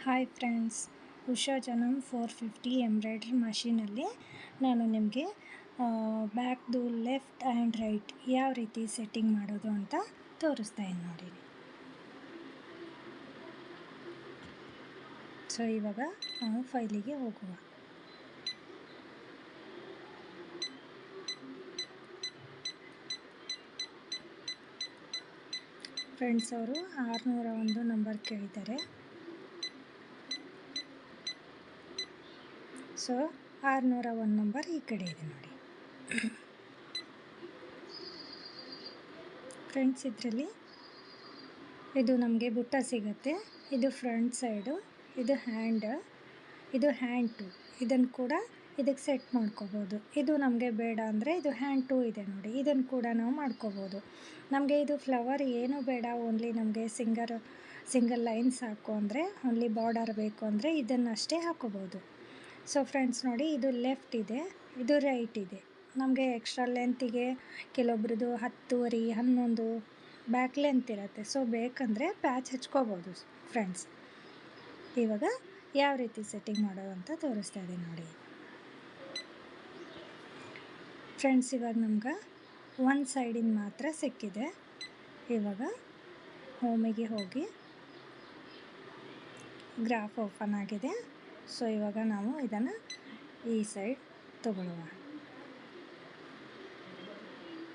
Hi friends, Usha ಜನಮ್ 450 embroidery ಮಷೀನಲ್ಲಿ ನಾನು ನಿಮಗೆ ಬ್ಯಾಕ್ದು left and right ಯಾವ ರೀತಿ ಸೆಟ್ಟಿಂಗ್ ಮಾಡೋದು ಅಂತ ತೋರಿಸ್ತಾ ಇದ್ದೀನಿ ನೋಡಿ. ಸೊ ಇವಾಗ ನಾವು ಫೈಲಿಗೆ ಹೋಗುವ. ಫ್ರೆಂಡ್ಸ್, ಅವರು 601 ನಂಬರ್ ಕೇಳಿದ್ದಾರೆ. ಸೊ 601 ನಂಬರ್ ಈ ಕಡೆ ಇದೆ ನೋಡಿ ಫ್ರೆಂಡ್ಸ್. ಇದರಲ್ಲಿ ಇದು ನಮಗೆ ಬುಟ್ಟ ಸಿಗುತ್ತೆ. ಇದು ಫ್ರಂಟ್ ಸೈಡು, ಇದು ಹ್ಯಾಂಡ್ ಟು ಇದನ್ನು ಕೂಡ ಇದಕ್ಕೆ ಸೆಟ್ ಮಾಡ್ಕೋಬೋದು. ಇದು ನಮಗೆ ಬೇಡ ಅಂದರೆ ಇದು ಹ್ಯಾಂಡ್ ಟು ಇದೆ ನೋಡಿ, ಇದನ್ನು ಕೂಡ ನಾವು ಮಾಡ್ಕೋಬೋದು. ನಮಗೆ ಇದು ಫ್ಲವರ್ ಏನೂ ಬೇಡ, ಓನ್ಲಿ ನಮಗೆ ಸಿಂಗಲ್ ಲೈನ್ ಸಾಕು ಅಂದರೆ, ಓನ್ಲಿ ಬಾರ್ಡರ್ ಬೇಕು ಅಂದರೆ ಇದನ್ನಷ್ಟೇ ಹಾಕೋಬೋದು. ಸೊ ಫ್ರೆಂಡ್ಸ್ ನೋಡಿ, ಇದು ಲೆಫ್ಟ್ ಇದೆ, ಇದು ರೈಟ್ ಇದೆ. ನಮಗೆ ಎಕ್ಸ್ಟ್ರಾ ಲೆಂತಿಗೆ ಕೆಲವೊಬ್ರದ್ದು 10 11 ಬ್ಯಾಕ್ ಲೆಂತ್ ಇರುತ್ತೆ. ಸೊ ಬೇಕಂದರೆ ಪ್ಯಾಚ್ ಹಚ್ಕೋಬೋದು ಫ್ರೆಂಡ್ಸ್. ಇವಾಗ ಯಾವ ರೀತಿ ಸೆಟ್ಟಿಂಗ್ ಮಾಡೋದು ಅಂತ ತೋರಿಸ್ತಾ ಇದ್ದೀನಿ ನೋಡಿ ಫ್ರೆಂಡ್ಸ್. ಇವಾಗ ನಮ್ಗೆ ಒಂದು ಸೈಡಿನ ಮಾತ್ರ ಸಿಕ್ಕಿದೆ. ಇವಾಗ ಹೋಮಿಗೆ ಹೋಗಿ ಗ್ರಾಫ್ ಓಪನ್ ಆಗಿದೆ. ಸೊ ಇವಾಗ ನಾವು ಇದನ್ನು ಈ ಸೈಡ್ ತಗೊಳ್ಳುವ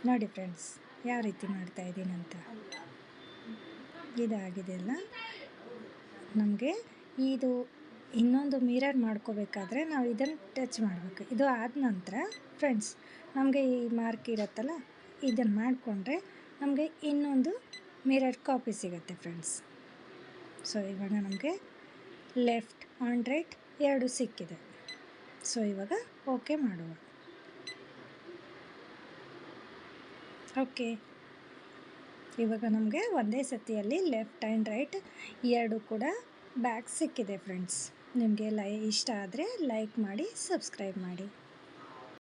ನೋಡಿ ಫ್ರೆಂಡ್ಸ್, ಯಾವ ರೀತಿ ಮಾಡ್ತಾ ಇದ್ದೀನಿ ಅಂತ. ಇದಾಗಿದೆ ಅಲ್ಲ. ನಮಗೆ ಇದು ಇನ್ನೊಂದು ಮಿರರ್ ಮಾಡ್ಕೋಬೇಕಾದ್ರೆ ನಾವು ಇದನ್ನು ಟಚ್ ಮಾಡಬೇಕು. ಇದು ಆದ ನಂತರ ಫ್ರೆಂಡ್ಸ್, ನಮಗೆ ಈ ಮಾರ್ಕ್ ಇರುತ್ತಲ್ಲ, ಇದನ್ನು ಮಾಡಿಕೊಂಡ್ರೆ ನಮಗೆ ಇನ್ನೊಂದು ಮಿರರ್ ಕಾಪಿ ಸಿಗುತ್ತೆ ಫ್ರೆಂಡ್ಸ್. ಸೊ ಇವಾಗ ನಮಗೆ ಲೆಫ್ಟ್ ಆ್ಯಂಡ್ ರೈಟ್ ಎರಡು ಸಿಕ್ಕಿದೆ. ಸೊ ಇವಾಗ ಓಕೆ ಮಾಡುವ. ಓಕೆ, ಇವಾಗ ನಮಗೆ ಒಂದೇ ಸತಿಯಲ್ಲಿ ಲೆಫ್ಟ್ ಆ್ಯಂಡ್ ರೈಟ್ ಎರಡು ಕೂಡ ಬ್ಯಾಕ್ ಸಿಕ್ಕಿದೆ ಫ್ರೆಂಡ್ಸ್. ನಿಮಗೆ ಇಷ್ಟ ಆದರೆ ಲೈಕ್ ಮಾಡಿ, ಸಬ್ಸ್ಕ್ರೈಬ್ ಮಾಡಿ.